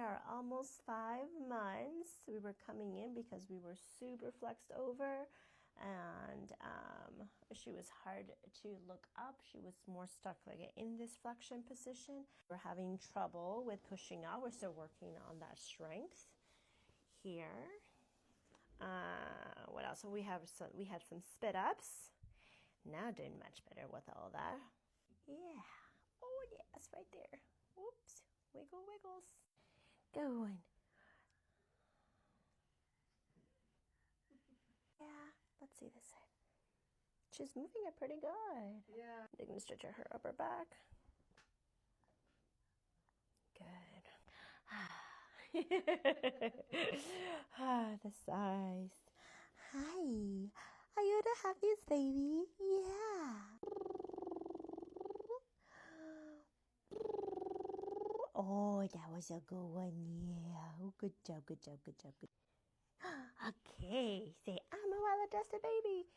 are almost 5 months. We were coming in because we were super flexed over, and she was hard to look up. She was more stuck like in this flexion position. We're having trouble with pushing out. We're still working on that strength here. What else? So we had some spit ups. Now doing much better with all that. Yeah. Oh yes, right there. Whoops. Wiggle wiggles. Going. Yeah. Let's see this side. She's moving it pretty good. Yeah. They're gonna stretch her upper back. Good. The size. Hi. Are you the happiest baby? Yeah. Oh, that was a good one. Yeah. Oh, good job, good job, good job, good. Okay. Say, I'm a well-adjusted baby.